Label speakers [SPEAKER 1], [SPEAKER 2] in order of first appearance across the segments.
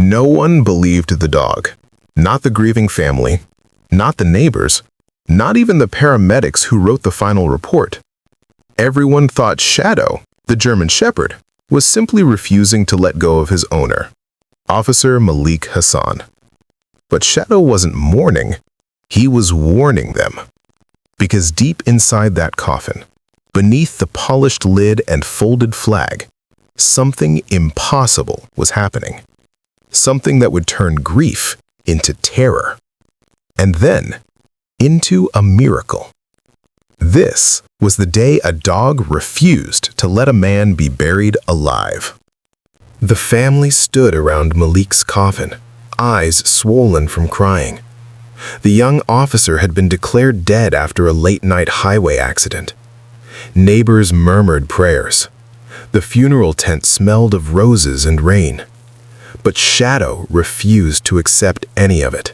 [SPEAKER 1] No one believed the dog. Not the grieving family, not the neighbors, not even the paramedics who wrote the final report. Everyone thought Shadow, the German Shepherd, was simply refusing to let go of his owner, Officer Malik Hassan. But Shadow wasn't mourning, he was warning them. Because deep inside that coffin, beneath the polished lid and folded flag, something impossible was happening. Something that would turn grief into terror, and then into a miracle. This was the day a dog refused to let a man be buried alive. The family stood around Malik's coffin, eyes swollen from crying. The young officer had been declared dead after a late-night highway accident. Neighbors murmured prayers. The funeral tent smelled of roses and rain. But Shadow refused to accept any of it.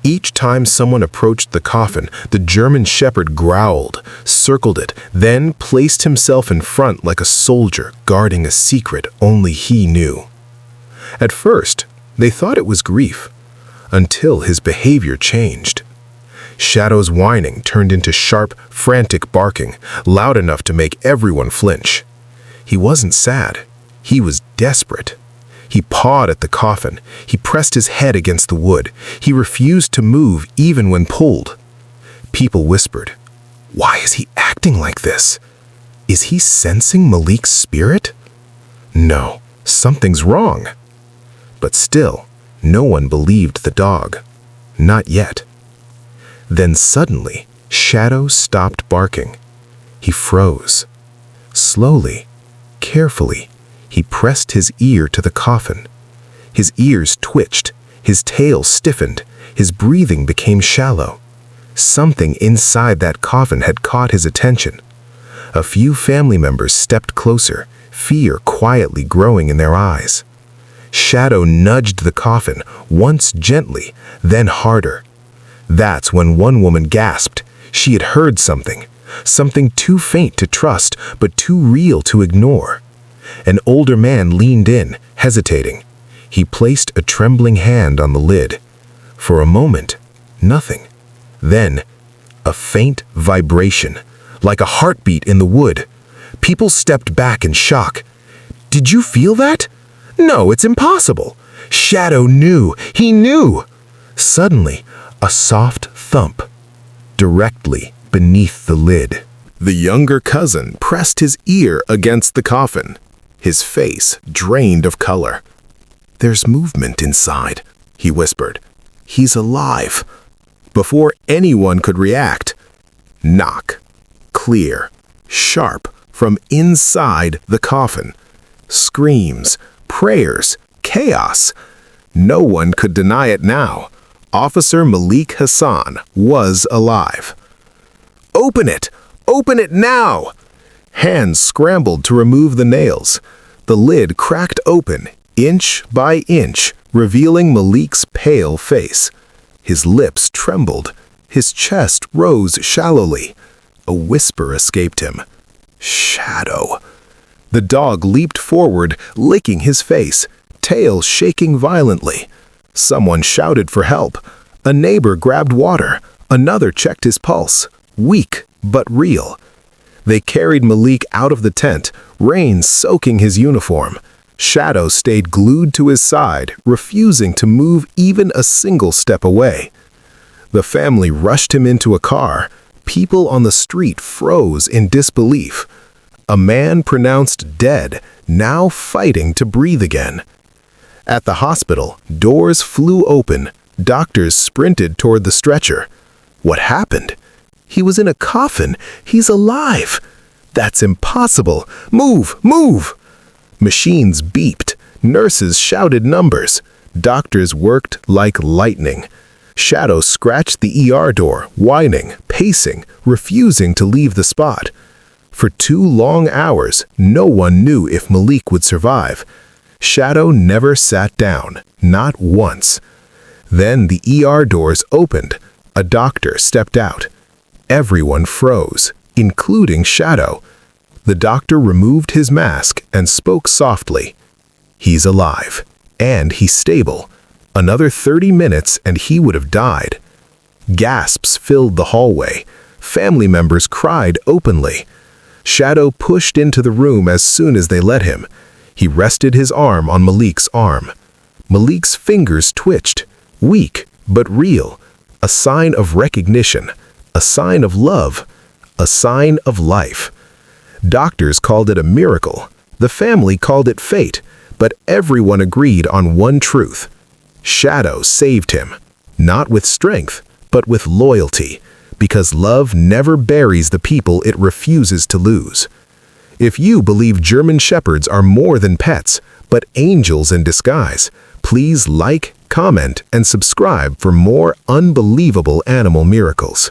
[SPEAKER 1] Each time someone approached the coffin, the German Shepherd growled, circled it, then placed himself in front like a soldier guarding a secret only he knew. At first, they thought it was grief, until his behavior changed. Shadow's whining turned into sharp, frantic barking, loud enough to make everyone flinch. He wasn't sad. He was desperate. He pawed at the coffin. He pressed his head against the wood. He refused to move even when pulled. People whispered, "Why is he acting like this? Is he sensing Malik's spirit? No, something's wrong." But still, no one believed the dog. Not yet. Then suddenly, Shadow stopped barking. He froze. Slowly, carefully, he pressed his ear to the coffin. His ears twitched, his tail stiffened, his breathing became shallow. Something inside that coffin had caught his attention. A few family members stepped closer, fear quietly growing in their eyes. Shadow nudged the coffin, once gently, then harder. That's when one woman gasped. She had heard something too faint to trust, but too real to ignore. An older man leaned in, hesitating. He placed a trembling hand on the lid. For a moment, nothing. Then, a faint vibration, like a heartbeat in the wood. People stepped back in shock. "Did you feel that?" "No, it's impossible." Shadow knew. He knew. Suddenly, a soft thump, directly beneath the lid. The younger cousin pressed his ear against the coffin, his face drained of color. "There's movement inside," he whispered. "He's alive." Before anyone could react, knock, clear, sharp, from inside the coffin. Screams, prayers, chaos. No one could deny it now. Officer Malik Hassan was alive. "Open it! Open it now!" Hands scrambled to remove the nails. The lid cracked open, inch by inch, revealing Malik's pale face. His lips trembled. His chest rose shallowly. A whisper escaped him. "Shadow." The dog leaped forward, licking his face, tail shaking violently. Someone shouted for help. A neighbor grabbed water. Another checked his pulse, weak but real. They carried Malik out of the tent, rain soaking his uniform. Shadow stayed glued to his side, refusing to move even a single step away. The family rushed him into a car. People on the street froze in disbelief. A man pronounced dead, now fighting to breathe again. At the hospital, doors flew open. Doctors sprinted toward the stretcher. What happened? He was in a coffin. He's alive. That's impossible. Move, move! Machines beeped. Nurses shouted numbers. Doctors worked like lightning. Shadow scratched the ER door, whining, pacing, refusing to leave the spot. For 2 long hours, no one knew if Malik would survive. Shadow never sat down, not once. Then the ER doors opened. A doctor stepped out. Everyone froze, including Shadow. The doctor removed his mask and spoke softly. "He's alive. And he's stable. Another 30 minutes and he would have died. Gasps filled the hallway. Family members cried openly. Shadow pushed into the room as soon as they let him. He rested his arm on Malik's arm. Malik's fingers twitched, weak but real, a sign of recognition, a sign of love, a sign of life. Doctors called it a miracle. The family called it fate, but everyone agreed on one truth. Shadow saved him, not with strength, but with loyalty, because love never buries the people it refuses to lose. If you believe German Shepherds are more than pets, but angels in disguise, please like, comment, and subscribe for more unbelievable animal miracles.